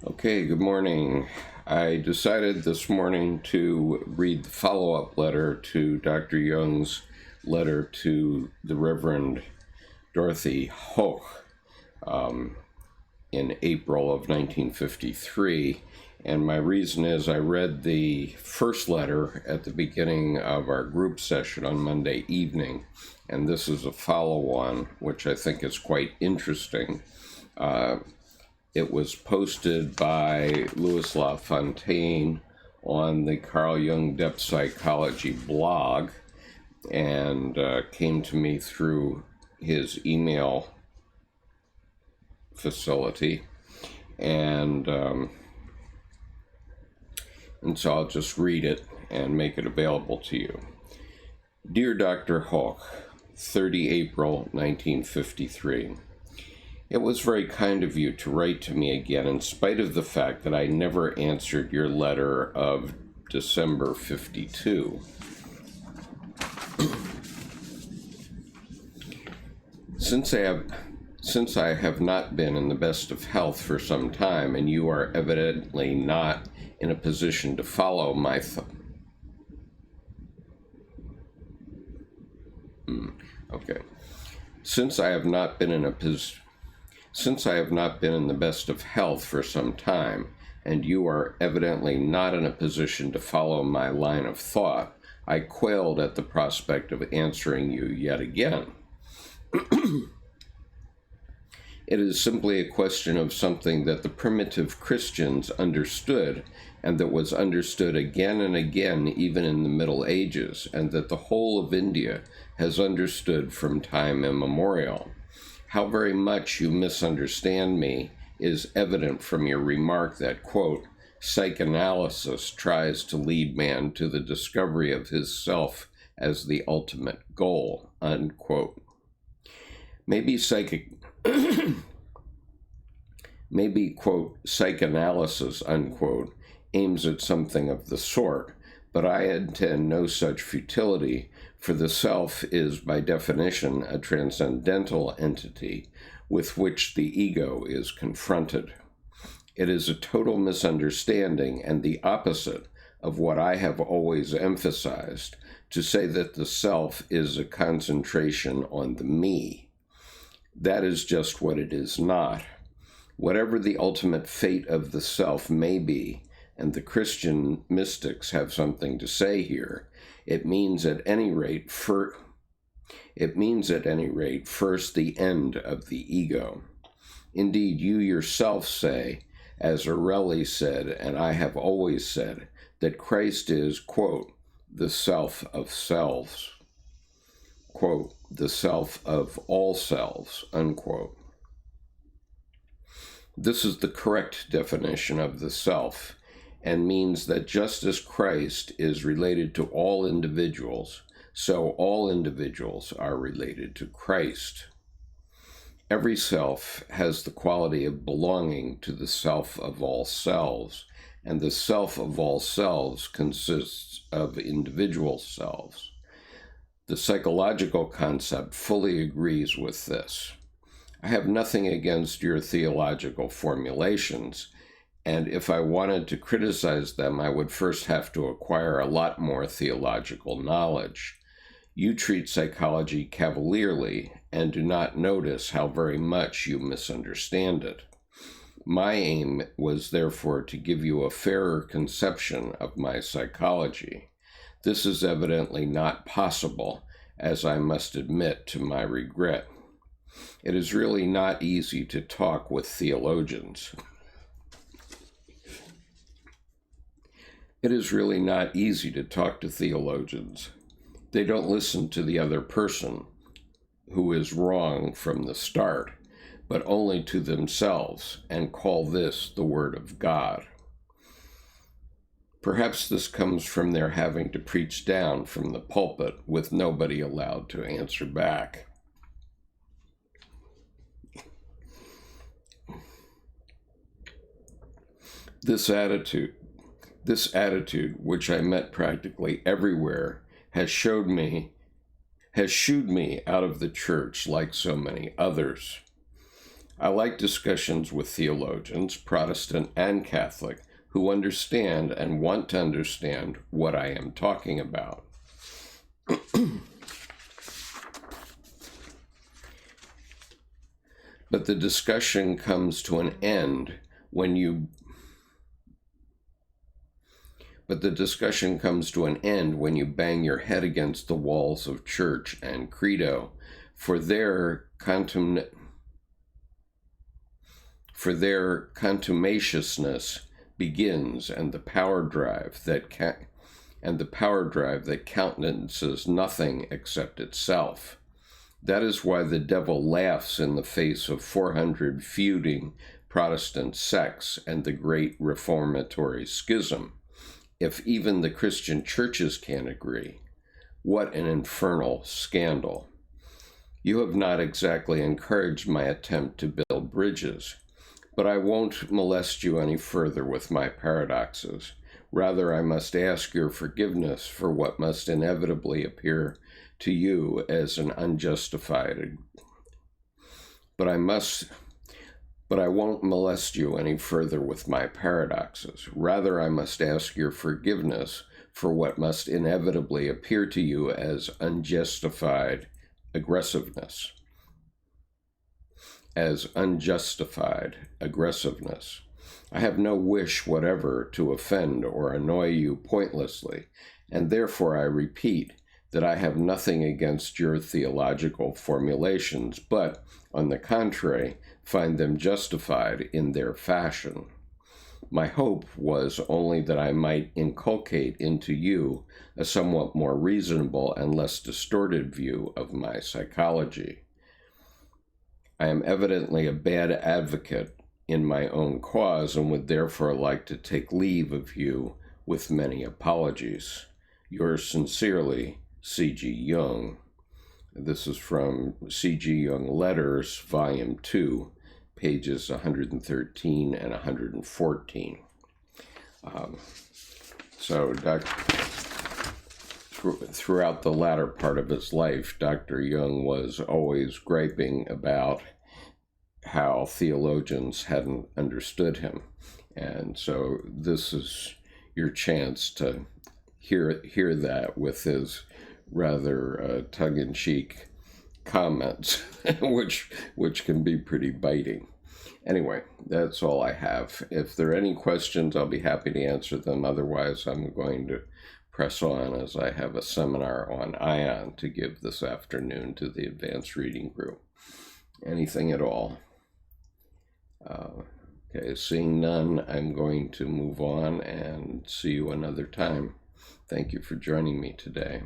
Okay, good morning. I decided this morning to read the follow-up letter to Dr. Jung's letter to the Reverend Dorothee Hoch in April of 1953. And my reason is I read the first letter at the beginning of our group session on Monday evening, and this is a follow-on, which I think is quite interesting. It was posted by Louis LaFontaine on the Carl Jung Depth Psychology blog and came to me through his email facility. And so I'll just read it and make it available to you. Dear Dr. Hoch, 30 April 1953. It was very kind of you to write to me again in spite of the fact that I never answered your letter of December 52. Since I have not been in the best of health for some time, and you are evidently not in a position to follow my Since I have not been in the best of health for some time, and you are evidently not in a position to follow my line of thought, I quailed at the prospect of answering you yet again. It is simply a question of something that the primitive Christians understood, and that was understood again and again even in the Middle Ages, and that the whole of India has understood from time immemorial. How very much you misunderstand me is evident from your remark that, quote, psychoanalysis tries to lead man to the discovery of his self as the ultimate goal, unquote. Maybe, quote, psychoanalysis, unquote, aims at something of the sort, but I intend no such futility, for the self is, by definition, a transcendental entity with which the ego is confronted. It is a total misunderstanding and the opposite of what I have always emphasized, to say that the self is a concentration on the me. That is just what it is not. Whatever the ultimate fate of the self may be, and the Christian mystics have something to say here, it means at any rate first the end of the ego. Indeed, you yourself say, as Aureli said, and I have always said, that Christ is, quote, the self of selves, quote, the self of all selves, unquote. This is the correct definition of the self, and means that just as Christ is related to all individuals, so all individuals are related to Christ. Every self has the quality of belonging to the self of all selves, and the self of all selves consists of individual selves. The psychological concept fully agrees with this. I have nothing against your theological formulations, and if I wanted to criticize them, I would first have to acquire a lot more theological knowledge. You treat psychology cavalierly and do not notice how very much you misunderstand it. My aim was therefore to give you a fairer conception of my psychology. This is evidently not possible, as I must admit to my regret. It is really not easy to talk with theologians. It is really not easy to talk to theologians. They don't listen to the other person, who is wrong from the start, but only to themselves, and call this the Word of God. Perhaps this comes from their having to preach down from the pulpit with nobody allowed to answer back. This attitude, which I met practically everywhere, has shooed me out of the church like so many others. I like discussions with theologians, Protestant and Catholic, who understand and want to understand what I am talking about. But the discussion comes to an end when you bang your head against the walls of church and credo, for their contumaciousness begins, and the power drive that countenances nothing except itself. That is why the devil laughs in the face of 400 feuding Protestant sects and the great reformatory schism. If even the Christian churches can't agree, what an infernal scandal. You have not exactly encouraged my attempt to build bridges, but I won't molest you any further with my paradoxes. Rather, I must ask your forgiveness for what must inevitably appear to you as an unjustified. But I won't molest you any further with my paradoxes. Rather, I must ask your forgiveness for what must inevitably appear to you as unjustified aggressiveness. I have no wish whatever to offend or annoy you pointlessly, and therefore I repeat that I have nothing against your theological formulations, but, on the contrary, find them justified in their fashion. My hope was only that I might inculcate into you a somewhat more reasonable and less distorted view of my psychology. I am evidently a bad advocate in my own cause and would therefore like to take leave of you with many apologies. Yours sincerely, C.G. Jung. This is from C.G. Jung Letters, Volume 2, pages 113 and 114. Throughout the latter part of his life, Dr. Jung was always griping about how theologians hadn't understood him. And so this is your chance to hear that with his rather tongue-in-cheek comments, which can be pretty biting. Anyway, that's all I have. If there are any questions, I'll be happy to answer them. Otherwise, I'm going to press on, as I have a seminar on ion to give this afternoon to the advanced reading group. Anything at all? Okay, seeing none, I'm going to move on and see you another time. Thank you for joining me today.